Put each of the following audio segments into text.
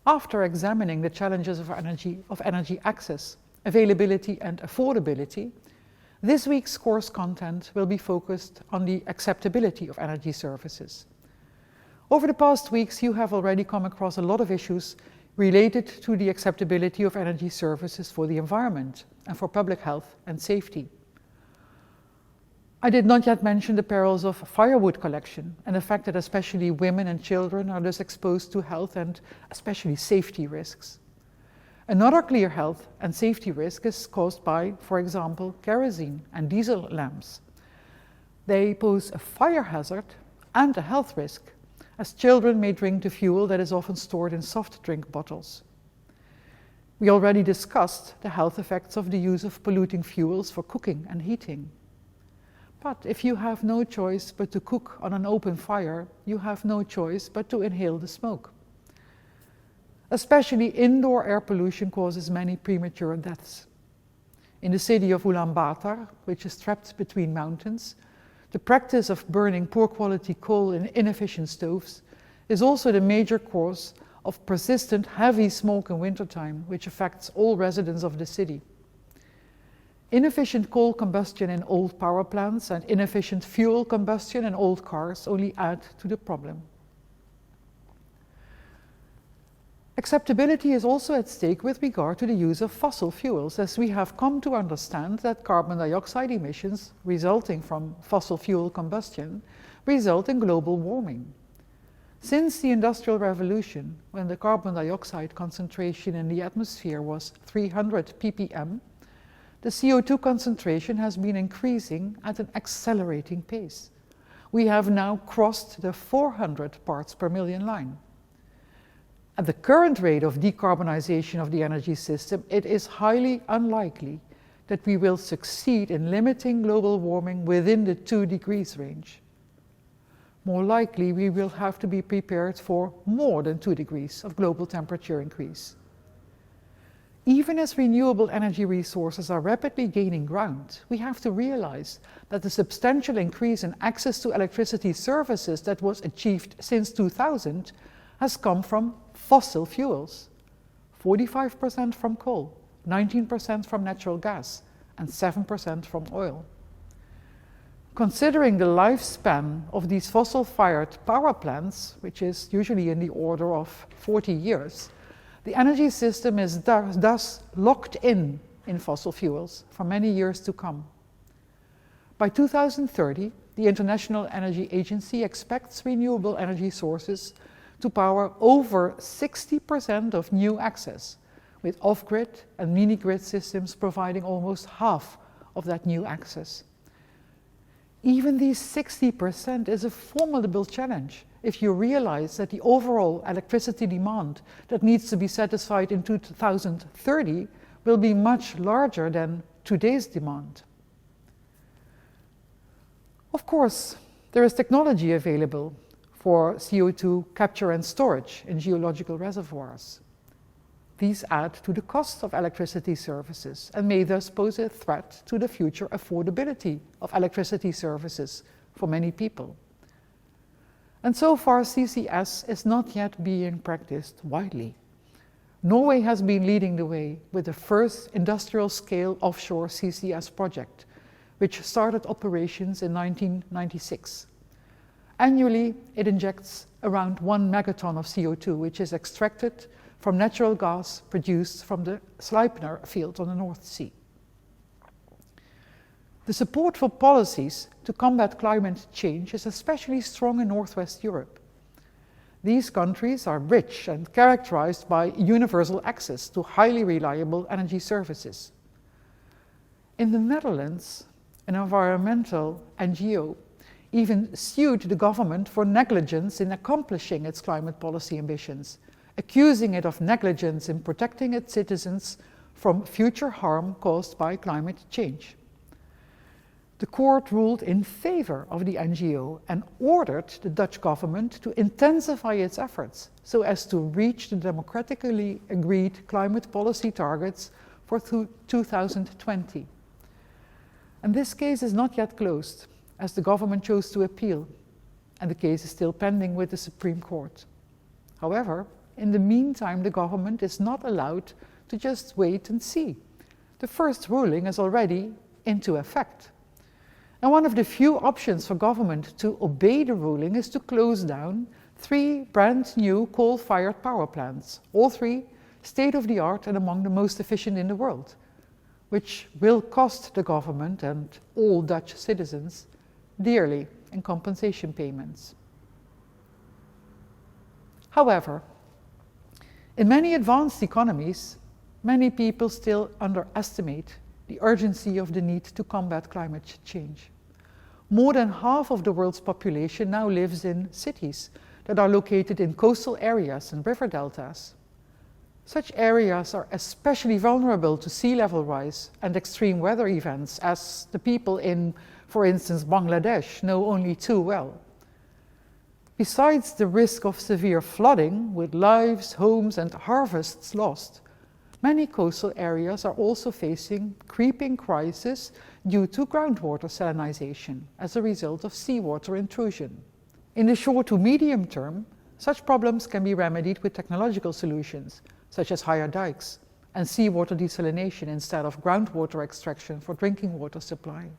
After examining the challenges of energy access, availability and affordability, this week's course content will be focused on the acceptability of energy services. Over the past weeks, you have already come across a lot of issues related to the acceptability of energy services for the environment and for public health and safety. I did not yet mention the perils of firewood collection and the fact that especially women and children are thus exposed to health and especially safety risks. Another clear health and safety risk is caused by, for example, kerosene and diesel lamps. They pose a fire hazard and a health risk, as children may drink the fuel that is often stored in soft drink bottles. We already discussed the health effects of the use of polluting fuels for cooking and heating. But if you have no choice but to cook on an open fire, you have no choice but to inhale the smoke. Especially indoor air pollution causes many premature deaths. In the city of Ulaanbaatar, which is trapped between mountains, the practice of burning poor quality coal in inefficient stoves is also the major cause of persistent heavy smoke in wintertime, which affects all residents of the city. Inefficient coal combustion in old power plants and inefficient fuel combustion in old cars only add to the problem. Acceptability is also at stake with regard to the use of fossil fuels, as we have come to understand that carbon dioxide emissions resulting from fossil fuel combustion result in global warming. Since the Industrial Revolution, when the carbon dioxide concentration in the atmosphere was 300 ppm, the CO2 concentration has been increasing at an accelerating pace. We have now crossed the 400 parts per million line. At the current rate of decarbonization of the energy system, it is highly unlikely that we will succeed in limiting global warming within the 2 degrees range. More likely, we will have to be prepared for more than 2 degrees of global temperature increase. Even as renewable energy resources are rapidly gaining ground, we have to realize that the substantial increase in access to electricity services that was achieved since 2000 has come from fossil fuels, 45% from coal, 19% from natural gas, and 7% from oil. Considering the lifespan of these fossil-fired power plants, which is usually in the order of 40 years, the energy system is thus locked in fossil fuels for many years to come. By 2030, the International Energy Agency expects renewable energy sources to power over 60% of new access, with off-grid and mini-grid systems providing almost half of that new access. Even these 60% is a formidable challenge if you realize that the overall electricity demand that needs to be satisfied in 2030 will be much larger than today's demand. Of course, there is technology available for CO2 capture and storage in geological reservoirs. These add to the cost of electricity services and may thus pose a threat to the future affordability of electricity services for many people. And so far, CCS is not yet being practiced widely. Norway has been leading the way with the first industrial-scale offshore CCS project, which started operations in 1996. Annually, it injects around 1 megaton of CO2, which is extracted from natural gas produced from the Sleipner field on the North Sea. The support for policies to combat climate change is especially strong in Northwest Europe. These countries are rich and characterized by universal access to highly reliable energy services. In the Netherlands, an environmental NGO even sued the government for negligence in accomplishing its climate policy ambitions, accusing it of negligence in protecting its citizens from future harm caused by climate change. The court ruled in favor of the NGO and ordered the Dutch government to intensify its efforts so as to reach the democratically agreed climate policy targets for 2020. And this case is not yet closed, as the government chose to appeal, and the case is still pending with the Supreme Court. However, in the meantime, the government is not allowed to just wait and see. The first ruling is already into effect. And one of the few options for government to obey the ruling is to close down 3 brand new coal-fired power plants, all 3 state-of-the-art and among the most efficient in the world, which will cost the government and all Dutch citizens dearly in compensation payments. However, in many advanced economies, many people still underestimate the urgency of the need to combat climate change. More than half of the world's population now lives in cities that are located in coastal areas and river deltas. Such areas are especially vulnerable to sea level rise and extreme weather events, as the people in, for instance, Bangladesh know only too well. Besides the risk of severe flooding, with lives, homes, and harvests lost, many coastal areas are also facing creeping crises due to groundwater salinization as a result of seawater intrusion. In the short to medium term, such problems can be remedied with technological solutions, such as higher dikes and seawater desalination instead of groundwater extraction for drinking water supply.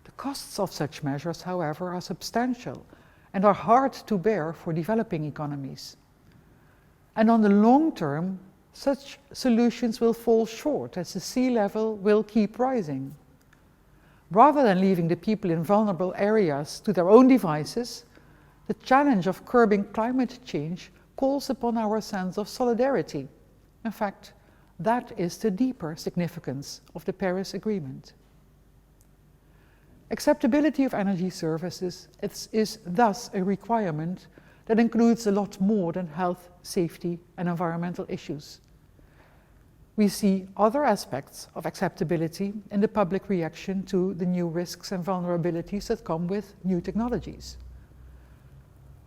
The costs of such measures, however, are substantial and are hard to bear for developing economies. And on the long term, such solutions will fall short as the sea level will keep rising. Rather than leaving the people in vulnerable areas to their own devices, the challenge of curbing climate change calls upon our sense of solidarity. In fact, that is the deeper significance of the Paris Agreement. Acceptability of energy services is thus a requirement that includes a lot more than health, safety, and environmental issues. We see other aspects of acceptability in the public reaction to the new risks and vulnerabilities that come with new technologies.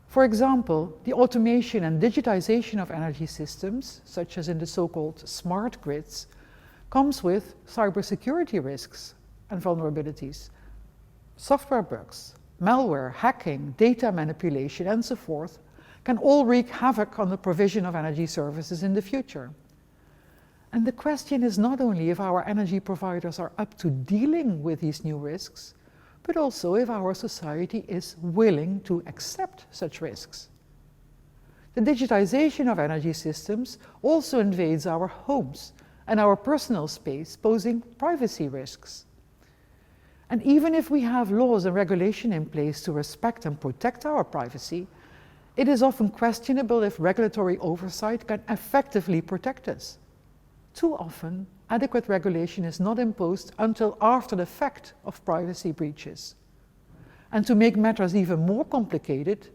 For example, the automation and digitization of energy systems, such as in the so-called smart grids, comes with cybersecurity risks and vulnerabilities. Software bugs, malware, hacking, data manipulation, and so forth can all wreak havoc on the provision of energy services in the future. And the question is not only if our energy providers are up to dealing with these new risks, but also if our society is willing to accept such risks. The digitization of energy systems also invades our homes and our personal space, posing privacy risks. And even if we have laws and regulation in place to respect and protect our privacy, it is often questionable if regulatory oversight can effectively protect us. Too often, adequate regulation is not imposed until after the fact of privacy breaches. And to make matters even more complicated,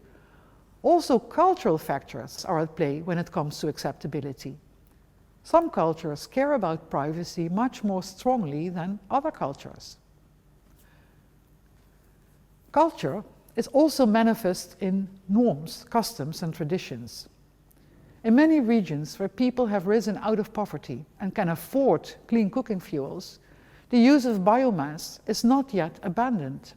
also cultural factors are at play when it comes to acceptability. Some cultures care about privacy much more strongly than other cultures. Culture is also manifest in norms, customs, and traditions. In many regions where people have risen out of poverty and can afford clean cooking fuels, the use of biomass is not yet abandoned.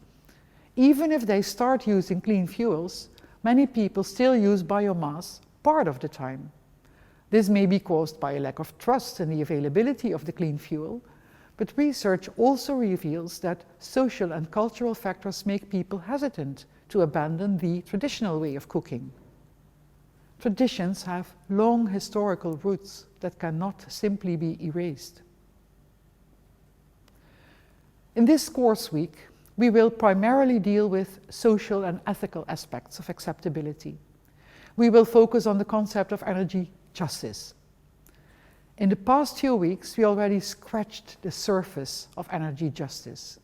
Even if they start using clean fuels, many people still use biomass part of the time. This may be caused by a lack of trust in the availability of the clean fuel, but research also reveals that social and cultural factors make people hesitant to abandon the traditional way of cooking. Traditions have long historical roots that cannot simply be erased. In this course week, we will primarily deal with social and ethical aspects of acceptability. We will focus on the concept of energy justice. In the past few weeks, we already scratched the surface of energy justice.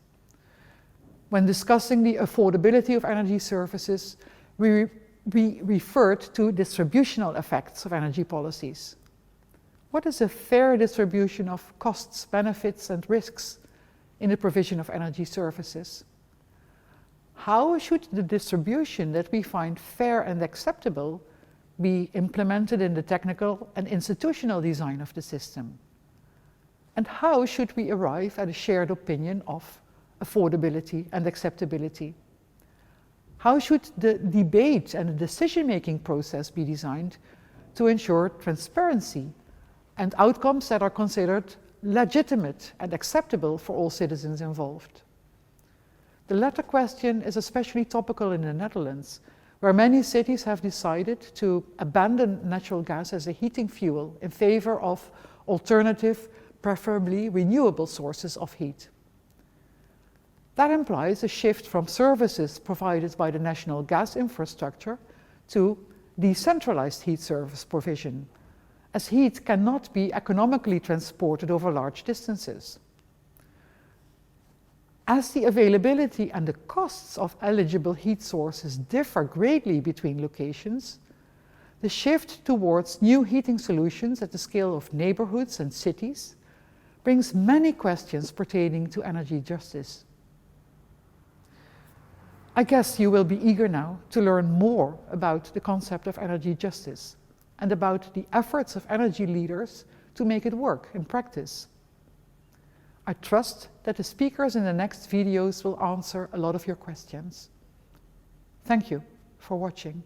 When discussing the affordability of energy services, we referred to distributional effects of energy policies. What is a fair distribution of costs, benefits, and risks in the provision of energy services? How should the distribution that we find fair and acceptable be implemented in the technical and institutional design of the system? And how should we arrive at a shared opinion of affordability and acceptability? How should the debate and the decision-making process be designed to ensure transparency and outcomes that are considered legitimate and acceptable for all citizens involved. The latter question is especially topical in the Netherlands, where many cities have decided to abandon natural gas as a heating fuel in favor of alternative, preferably renewable sources of heat. That implies a shift from services provided by the national gas infrastructure to decentralized heat service provision, as heat cannot be economically transported over large distances. As the availability and the costs of eligible heat sources differ greatly between locations, the shift towards new heating solutions at the scale of neighborhoods and cities brings many questions pertaining to energy justice. I guess you will be eager now to learn more about the concept of energy justice and about the efforts of energy leaders to make it work in practice. I trust that the speakers in the next videos will answer a lot of your questions. Thank you for watching.